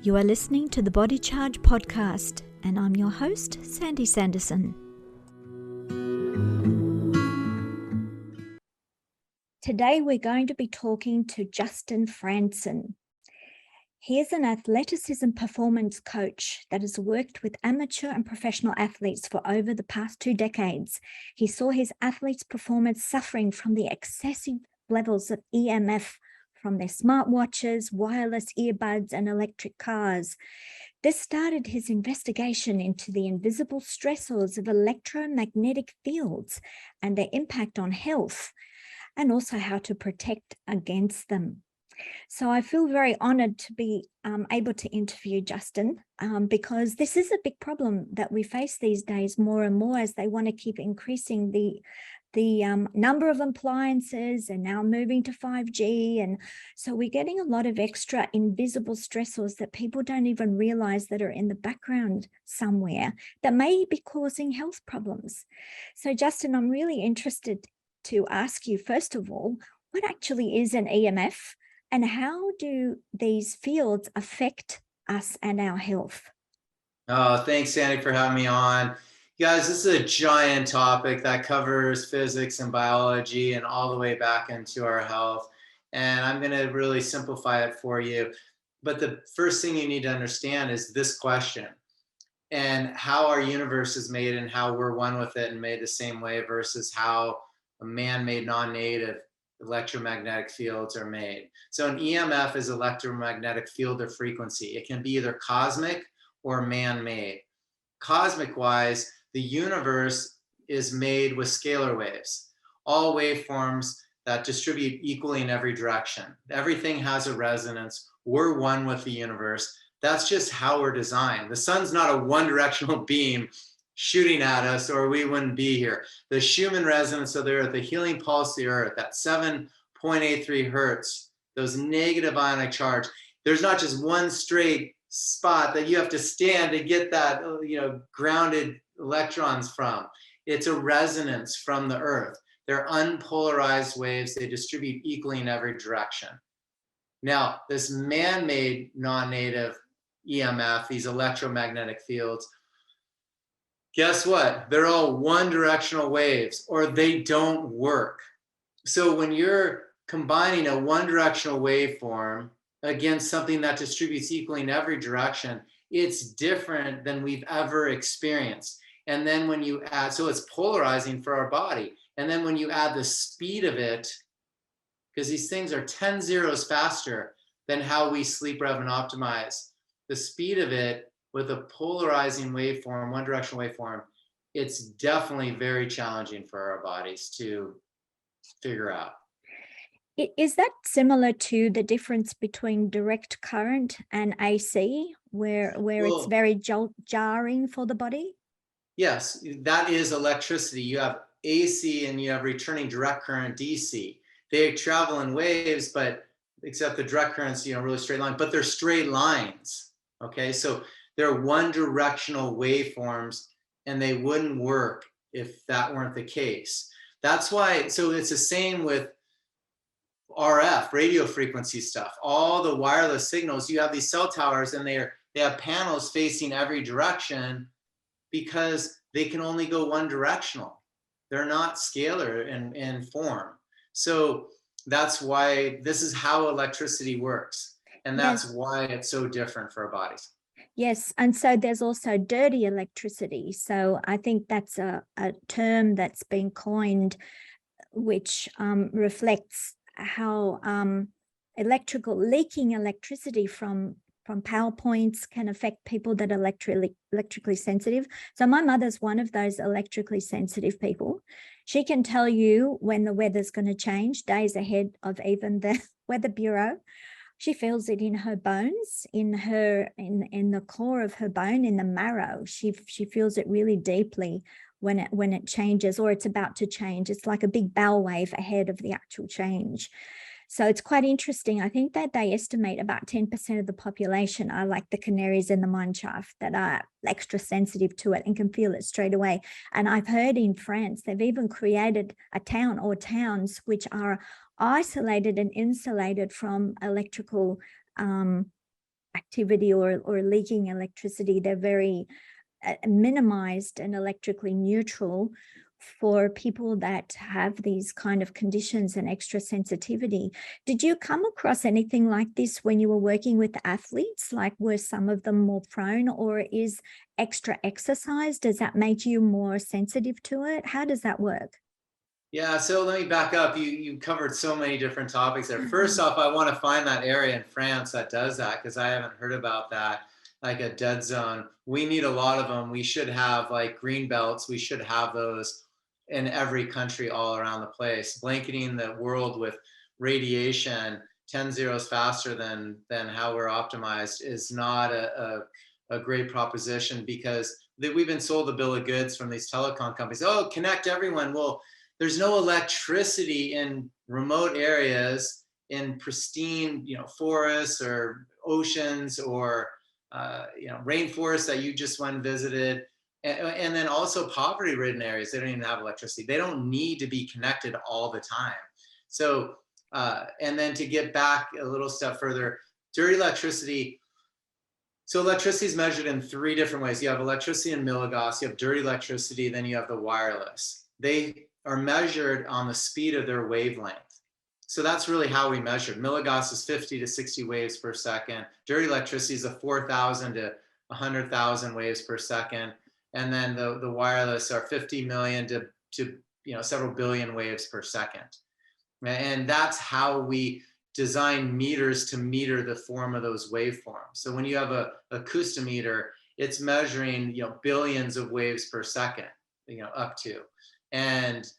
You are listening to the Body Charge podcast, and I'm your host, Sandy Sanderson. Today we're going to be talking to Justin Frandson. He is an athleticism performance coach that has worked with amateur and professional athletes for over the past 2 decades. He saw his athletes' performance suffering from the excessive levels of EMF from their smartwatches, wireless earbuds, and electric cars. This started his investigation into the invisible stressors of electromagnetic fields and their impact on health, and also how to protect against them. So I feel very honored to be able to interview Justin because this is a big problem that we face these days more and more as they want to keep increasing the number of appliances and now moving to 5G. And so we're getting a lot of extra invisible stressors that people don't even realize that are in the background somewhere that may be causing health problems. So Justin, I'm really interested to ask you, first of all, what actually is an EMF and how do these fields affect us and our health? Oh, thanks, Sandy, for having me on. Guys, this is a giant topic that covers physics and biology and all the way back into our health. And I'm going to really simplify it for you. But the first thing you need to understand is this question and how our universe is made and how we're one with it and made the same way versus how a man-made non-native electromagnetic fields are made. So an EMF is electromagnetic field or frequency. It can be either cosmic or man-made. Cosmic-wise, the universe is made with scalar waves, all waveforms that distribute equally in every direction. Everything has a resonance. We're one with the universe. That's just how we're designed. The sun's not a one-directional beam shooting at us or we wouldn't be here. The Schumann resonance of the Earth, the healing pulse of the Earth, that 7.83 hertz, those negative ionic charge, there's not just one straight spot that you have to stand to get that, grounded electrons from. It's a resonance from the Earth. They're unpolarized waves. They distribute equally in every direction. Now, this man-made non-native EMF, these electromagnetic fields, guess what? They're all one-directional waves, or they don't work. So when you're combining a one-directional waveform against something that distributes equally in every direction, it's different than we've ever experienced. And then when you add, so it's polarizing for our body. And then when you add the speed of it, because these things are 10 zeros faster than how we sleep, rev, and optimize, the speed of it with a polarizing waveform, one directional waveform, it's definitely very challenging for our bodies to figure out. Is that similar to the difference between direct current and AC, where it's very jarring for the body? Yes, that is electricity. You have AC and you have returning direct current, DC. They travel in waves, but except the direct current's, really straight line, but they're straight lines. Okay, so they're one directional waveforms and they wouldn't work if that weren't the case. That's why, so it's the same with RF, radio frequency stuff. All the wireless signals, you have these cell towers and they have panels facing every direction because they can only go one directional. They're not scalar in form. So that's why this is how electricity works. And that's why it's so different for our bodies. Yes, and so there's also dirty electricity. So I think that's a term that's been coined, which reflects how leaking electricity from power points can affect people that are electrically sensitive. So my mother's one of those electrically sensitive people. She can tell you when the weather's going to change days ahead of even the Weather Bureau. She feels it in her bones, in the core of her bone, in the marrow. She feels it really deeply when it changes or it's about to change. It's like a big bow wave ahead of the actual change. So it's quite interesting. I think that they estimate about 10% of the population are like the canaries in the mine shaft that are extra sensitive to it and can feel it straight away. And I've heard in France, they've even created a town or towns which are isolated and insulated from electrical activity or leaking electricity. They're very minimized and electrically neutral for people that have these kind of conditions and extra sensitivity. Did you come across anything like this when you were working with athletes? Like, were some of them more prone, or is extra exercise, does that make you more sensitive to it? How does that work? Yeah, so let me back up. You covered so many different topics there. First off, I want to find that area in France that does that, because I haven't heard about that, like a dead zone. We need a lot of them. We should have like green belts. We should have those in every country all around the place. Blanketing the world with radiation 10 zeros faster than how we're optimized is not a great proposition, because we've been sold the bill of goods from these telecom companies. Oh, connect everyone. Well, there's no electricity in remote areas, in pristine, forests or oceans or rainforests that you just went and visited, and then also poverty-ridden areas. They don't even have electricity. They don't need to be connected all the time. So, and then to get back a little step further, dirty electricity. So electricity is measured in 3 different ways. You have electricity in milligauss, you have dirty electricity, then you have the wireless. They are measured on the speed of their wavelength. So that's really how we measure. Milligauss is 50 to 60 waves per second. Dirty electricity is a 4,000 to 100,000 waves per second. And then the wireless are 50 million to several billion waves per second. And that's how we design meters to meter the form of those waveforms. So when you have a acoustometer, it's measuring billions of waves per second, up to. And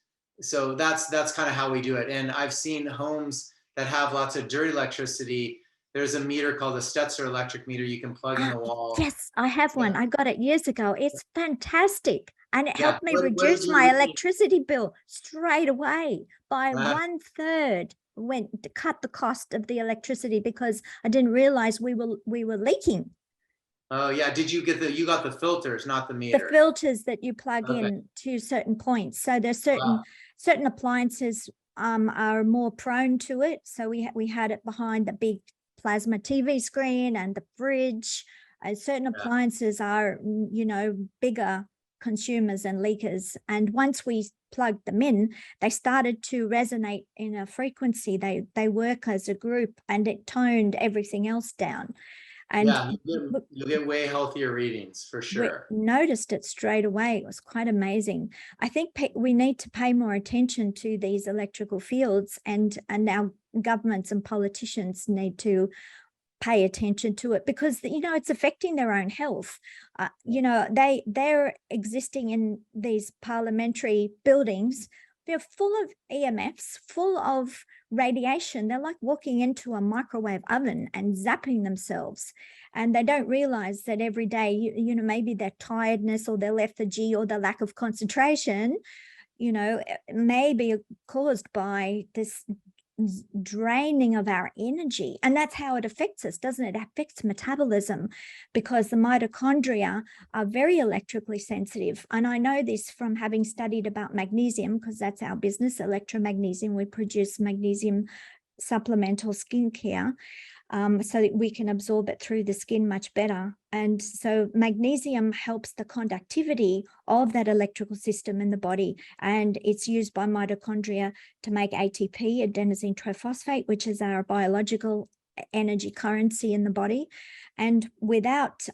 so that's kind of how we do it. And I've seen homes that have lots of dirty electricity. There's a meter called the Stetzer electric meter you can plug in the wall. Yes, I have one. I got it years ago. It's fantastic. And it helped me What reduce is your my routine? electricity bill straight away by 1/3. Went to cut the cost of the electricity because I didn't realize we were leaking. Oh yeah, you got the filters, not the The meter. filters that you plug Okay. in to certain points. So there's Wow. certain appliances are more prone to it. So we had it behind the big plasma TV screen and the fridge. Certain Yeah. appliances are, bigger consumers and leakers. And once we plugged them in, they started to resonate in a frequency. They work as a group, and it toned everything else down. And Yeah, you'll get way healthier readings for we sure. noticed it straight away. It was quite amazing. I think we need to pay more attention to these electrical fields, and our governments and politicians need to pay attention to it, because it's affecting their own health. They're existing in these parliamentary buildings. They're full of EMFs, full of radiation. They're like walking into a microwave oven and zapping themselves. And they don't realize that every day, maybe their tiredness or their lethargy or the lack of concentration, may be caused by this draining of our energy. And that's how it affects us, doesn't it? It affects metabolism, because the mitochondria are very electrically sensitive. And I know this from having studied about magnesium, because that's our business, Electro-Magnesium. We produce magnesium supplemental skincare, so that we can absorb it through the skin much better. And so magnesium helps the conductivity of that electrical system in the body. And it's used by mitochondria to make ATP, adenosine triphosphate, which is our biological energy currency in the body. And without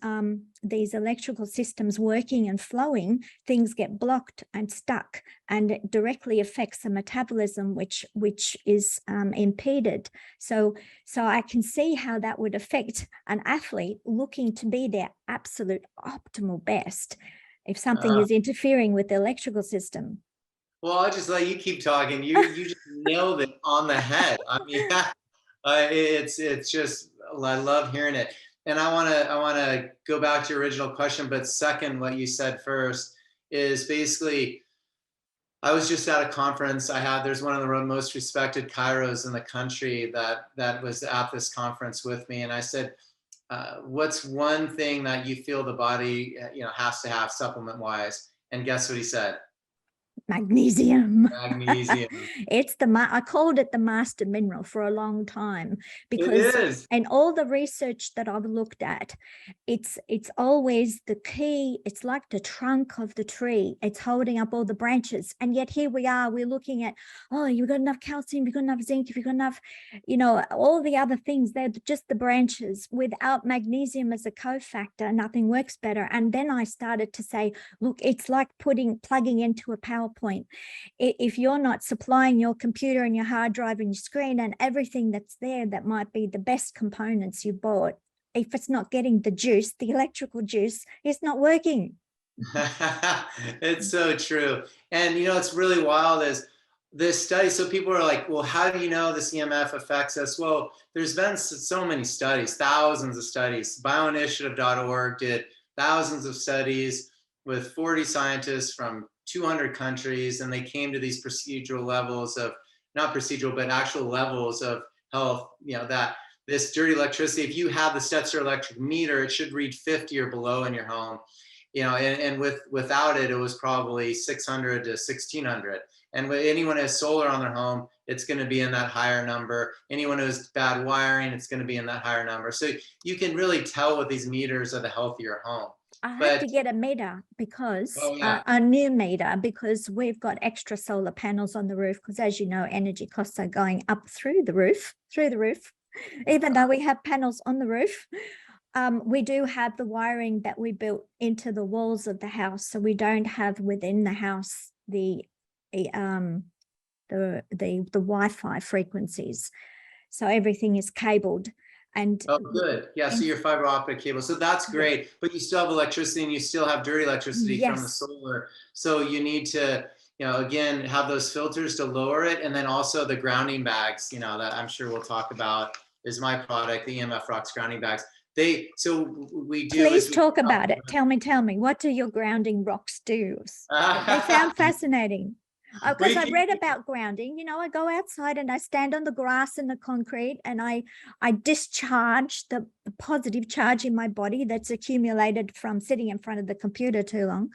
these electrical systems working and flowing, things get blocked and stuck, and it directly affects the metabolism, which is impeded. So I can see how that would affect an athlete looking to be their absolute optimal best if something is interfering with the electrical system. Well, I'll just let you keep talking. You just nailed it on the head. I mean, it's just, I love hearing it. And I want to go back to your original question, but second, what you said first is basically, I was just at a conference. There's one of the most respected chiros in the country that was at this conference with me, and I said, what's one thing that you feel the body has to have supplement wise? And guess what he said? Magnesium. Magnesium. It's I called it the master mineral for a long time It because is. in all the research that I've looked at, it's always the key. It's like the trunk of the tree. It's holding up all the branches. And yet here we are, we're looking at, oh, you've got enough calcium, you've got enough zinc, you've got enough, all the other things. They're just the branches. Without magnesium as a cofactor, nothing works better. And then I started to say, look, it's like plugging into a PowerPoint. If you're not supplying your computer and your hard drive and your screen and everything that's there, that might be the best components you bought, if it's not getting the juice, the electrical juice, it's not working. It's so true. And it's really wild is this study. So people are like, well, how do you know this EMF affects us? Well, there's been so many studies, thousands of studies. Bioinitiative.org did thousands of studies with 40 scientists from 200 countries, and they came to these procedural levels of, not procedural, but actual levels of health, that this dirty electricity, if you have the Stetzer electric meter, it should read 50 or below in your home. And without it, it was probably 600 to 1600. And with anyone who has solar on their home, it's going to be in that higher number. Anyone who has bad wiring, it's going to be in that higher number. So you can really tell with these meters of the healthier home. I had to get a meter because yeah. a new meter, because we've got extra solar panels on the roof, because as you know, energy costs are going up through the roof, even though we have panels on the roof. We do have the wiring that we built into the walls of the house, so we don't have within the house the Wi-Fi frequencies. So everything is cabled. And oh, good. Yeah, so your fiber optic cable. So that's great, yeah. But you still have electricity and you still have dirty electricity from the solar. So you need to, again, have those filters to lower it. And then also the grounding bags, that I'm sure we'll talk about is my product, the EMF Rocks grounding bags. So we do. Please talk about it. Tell me, what do your grounding rocks do? They sound fascinating. Because I read about grounding, I go outside and I stand on the grass and the concrete and I discharge the positive charge in my body that's accumulated from sitting in front of the computer too long.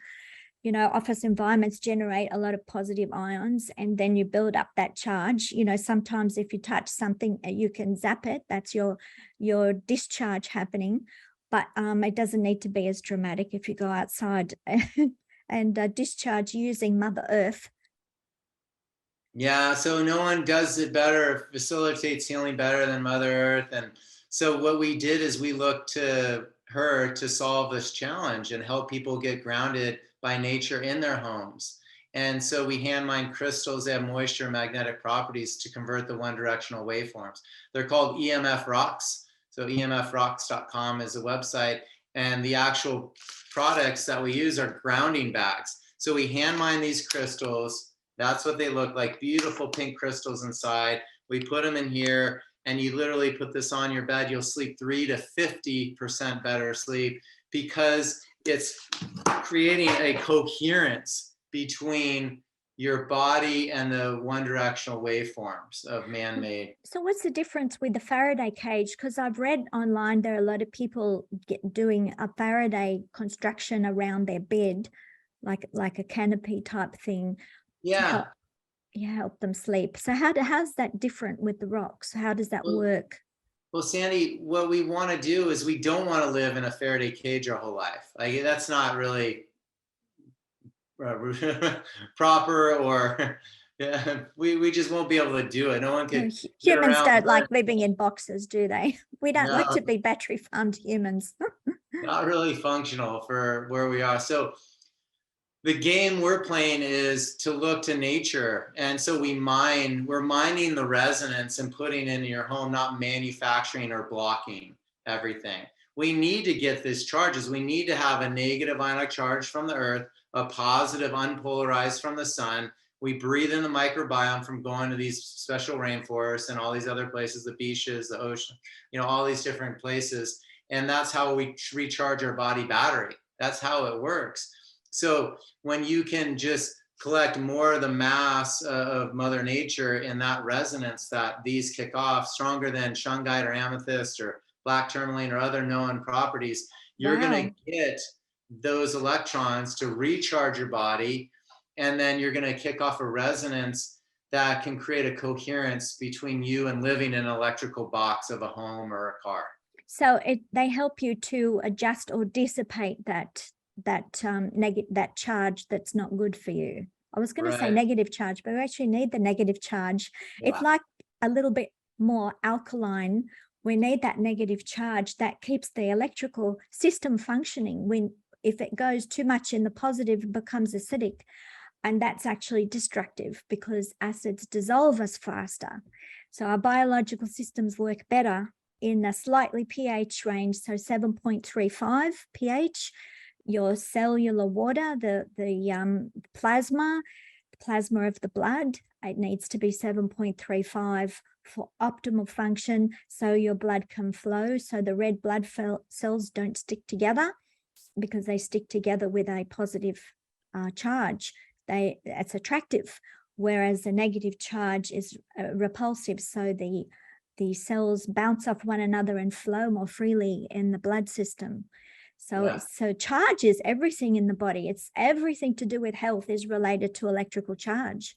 Office environments generate a lot of positive ions, and then you build up that charge. Sometimes if you touch something, you can zap it. That's your discharge happening. But it doesn't need to be as dramatic if you go outside and discharge using Mother Earth. Yeah, so no one does it better, facilitates healing better than Mother Earth. And so what we did is we looked to her to solve this challenge and help people get grounded by nature in their homes. And so we hand mine crystals that have moisture and magnetic properties to convert the one directional waveforms. They're called EMF Rocks. So emfrocks.com is the website. And the actual products that we use are grounding bags. So we hand mine these crystals. That's what they look like, beautiful pink crystals inside. We put them in here, and you literally put this on your bed. You'll sleep 3 to 50% better sleep because it's creating a coherence between your body and the one directional waveforms of man-made. So what's the difference with the Faraday cage? Because I've read online there are a lot of people doing a Faraday construction around their bed, like a canopy type thing. Yeah. Help them sleep. So how's that different with the rocks? How does that work? Well, Sandy, what we want to do is we don't want to live in a Faraday cage our whole life. Like that's not really proper, or we just won't be able to do it. No one can. Humans don't like living in boxes, do they? We don't like to be battery farmed humans. Not really functional for where we are. So the game we're playing is to look to nature. And so we're mining the resonance and putting it in your home, not manufacturing or blocking everything. We need to get these charges. We need to have a negative ionic charge from the earth, a positive unpolarized from the sun. We breathe in the microbiome from going to these special rainforests and all these other places, the beaches, the ocean, all these different places. And that's how we recharge our body battery. That's how it works. So when you can just collect more of the mass of Mother Nature in that resonance that these kick off, stronger than shungite or amethyst or black tourmaline or other known properties, you're going to get those electrons to recharge your body. and then you're going to kick off a resonance that can create a coherence between you and living in an electrical box of a home or a car. So they help you to adjust or dissipate that charge that's not good for you. I was going to say negative charge, but we actually need the negative charge. Yeah. It's like a little bit more alkaline. We need that negative charge that keeps the electrical system functioning. If it goes too much in the positive, it becomes acidic. And that's actually destructive because acids dissolve us faster. So our biological systems work better in a slightly pH range, so 7.35 pH. Your cellular water, the plasma of the blood, it needs to be 7.35 for optimal function, so your blood can flow, so the red blood cells don't stick together because they stick together with a positive charge. It's attractive, whereas the negative charge is repulsive, so the cells bounce off one another and flow more freely in the blood system. So charge is everything in the body. It's everything to do with health is related to electrical charge.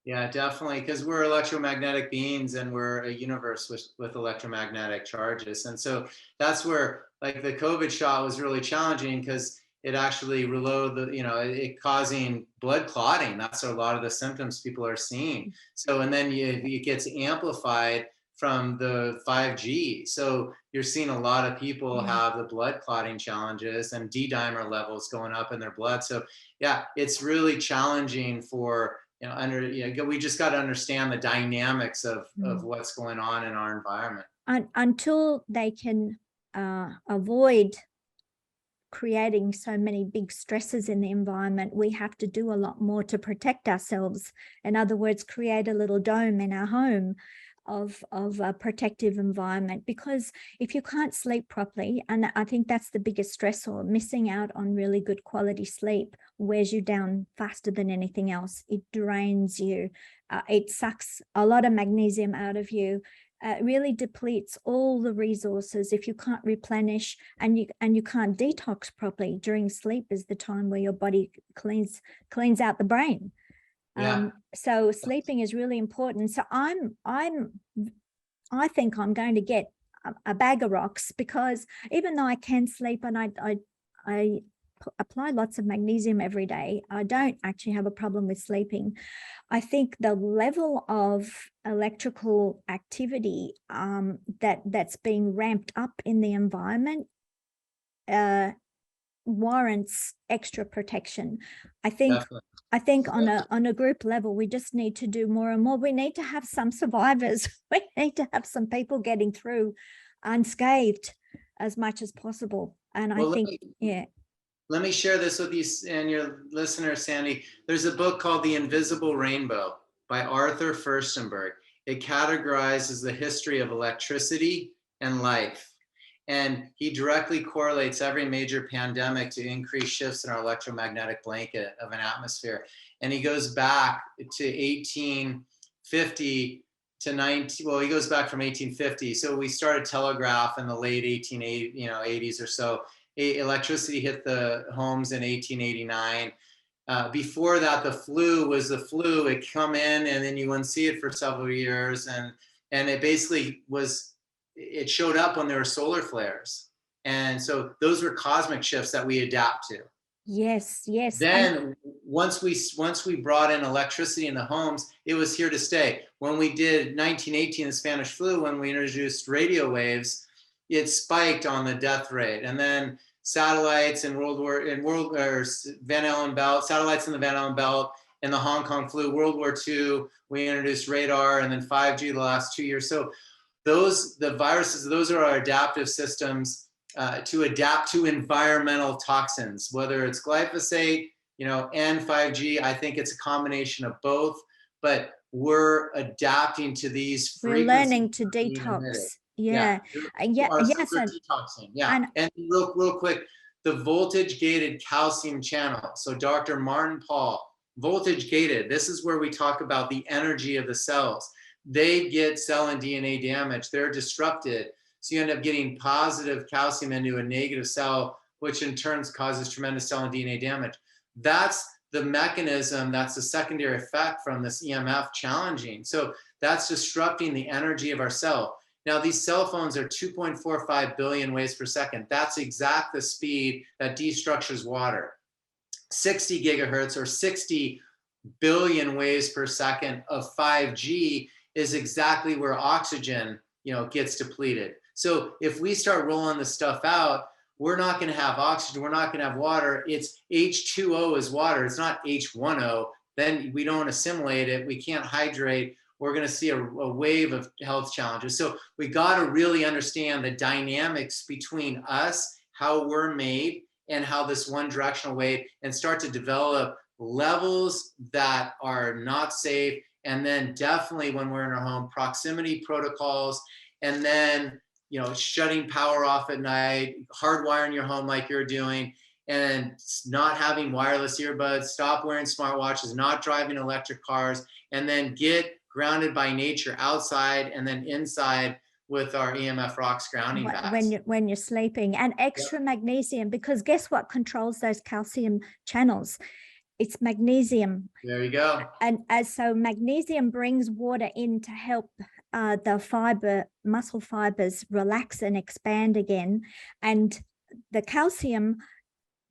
Yeah, definitely, because we're electromagnetic beings and we're a universe with electromagnetic charges. And so that's where, like, the COVID shot was really challenging because it actually reload it causing blood clotting. That's a lot of the symptoms people are seeing. So, and then it gets amplified from the 5G. So you're seeing a lot of people have the blood clotting challenges and D-dimer levels going up in their blood. So yeah, it's really challenging for, we just got to understand the dynamics of what's going on in our environment. Until they can avoid creating so many big stresses in the environment, we have to do a lot more to protect ourselves. In other words, create a little dome in our home of a protective environment, because if you can't sleep properly, and I think that's the biggest stressor, missing out on really good quality sleep wears you down faster than anything else. It drains you. It sucks a lot of magnesium out of you. It really depletes all the resources if you can't replenish and you can't detox properly. During sleep is the time where your body cleans out the brain. So sleeping is really important. So I think I'm going to get a bag of rocks, because even though I can sleep and I apply lots of magnesium every day, I don't actually have a problem with sleeping. I think the level of electrical activity that's being ramped up in the environment warrants extra protection. I think on a group level, we just need to do more and more. We need to have some survivors. We need to have some people getting through unscathed as much as possible. And let me share this with you and your listeners, Sandy. There's a book called The Invisible Rainbow by Arthur Furstenberg. It categorizes the history of electricity and life. And he directly correlates every major pandemic to increased shifts in our electromagnetic blanket of an atmosphere. And he goes back to 1850 to 19, well, he goes back from 1850. So we started telegraph in the late 80s or so. Electricity hit the homes in 1889. Before that, the flu was the flu. It come in and then you wouldn't see it for several years. And it basically it showed up when there were solar flares. And so those were cosmic shifts that we adapt to. Yes. Then once we brought in electricity in the homes, it was here to stay. When we did 1918, the Spanish flu, when we introduced radio waves, it spiked on the death rate. And then satellites in Van Allen belt, satellites in the Van Allen belt, and the Hong Kong flu, World War II, we introduced radar, and then 5G the last 2 years. So the viruses, those are our adaptive systems to adapt to environmental toxins, whether it's glyphosate, and 5G. I think it's a combination of both, but we're adapting to these frequencies. We're learning to detox. Yes. Detoxing. And real quick, the voltage gated calcium channel. So Dr. Martin Paul, voltage gated. This is where we talk about the energy of the cells. They get cell and DNA damage. They're disrupted. So you end up getting positive calcium into a negative cell, which in turn causes tremendous cell and DNA damage. That's the mechanism that's the secondary effect from this EMF challenging. So that's disrupting the energy of our cell. Now, these cell phones are 2.45 billion waves per second. That's exact the speed that destructures water. 60 gigahertz or 60 billion waves per second of 5G is exactly where oxygen, gets depleted. So if we start rolling this stuff out, we're not going to have oxygen. We're not going to have water. It's H2O is water. It's not H1O. Then we don't assimilate it. We can't hydrate. We're going to see a wave of health challenges. So we got to really understand the dynamics between us, how we're made, and how this one directional wave, and start to develop levels that are not safe. And then definitely when we're in our home, proximity protocols, and then shutting power off at night, hardwiring your home like you're doing, and not having wireless earbuds, stop wearing smartwatches, not driving electric cars, and then get grounded by nature outside and then inside with our EMF Rocks grounding bags. When you're sleeping, and extra magnesium, because guess what controls those calcium channels? It's magnesium. There you go. And so magnesium brings water in to help the muscle fibers relax and expand again. And the calcium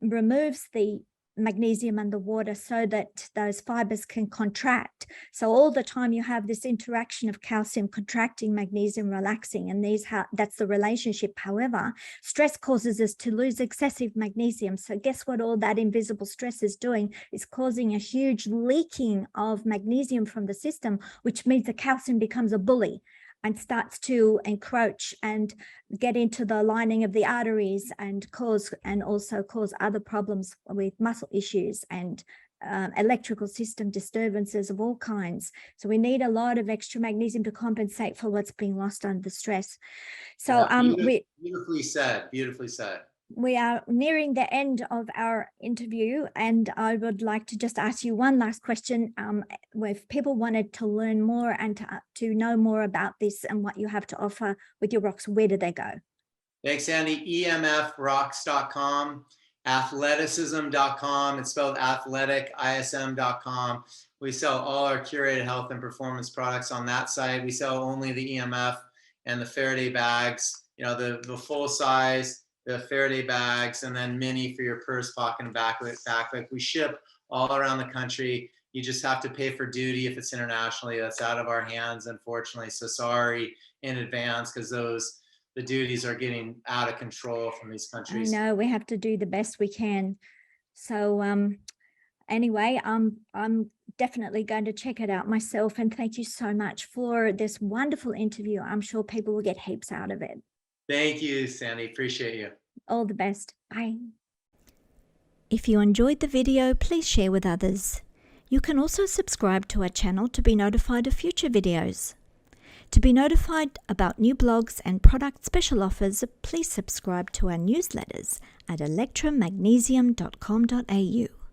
removes the magnesium and the water so that those fibers can contract. So all the time you have this interaction of calcium contracting, magnesium relaxing, and that's the relationship. However, stress causes us to lose excessive magnesium. So guess what all that invisible stress is doing? Is causing a huge leaking of magnesium from the system, which means the calcium becomes a bully and starts to encroach and get into the lining of the arteries and also cause other problems with muscle issues and electrical system disturbances of all kinds. So we need a lot of extra magnesium to compensate for what's being lost under the stress. So beautifully said. We are nearing the end of our interview, and I would like to just ask you one last question. If people wanted to learn more and to know more about this and what you have to offer with your rocks, where do they go? Thanks, Sandy. EMFrocks.com, athleticism.com. It's spelled athletic, ISM.com. We sell all our curated health and performance products on that side. We sell only the EMF and the Faraday bags, the full size, the Faraday bags, and then mini for your purse, pocket, and backpack. We ship all around the country. You just have to pay for duty if it's internationally. That's out of our hands, unfortunately. So sorry in advance, because the duties are getting out of control from these countries. I know, we have to do the best we can. So anyway, I'm definitely going to check it out myself. And thank you so much for this wonderful interview. I'm sure people will get heaps out of it. Thank you, Sandy. Appreciate you. All the best. Bye. If you enjoyed the video, please share with others. You can also subscribe to our channel to be notified of future videos. To be notified about new blogs and product special offers, please subscribe to our newsletters at electromagnesium.com.au.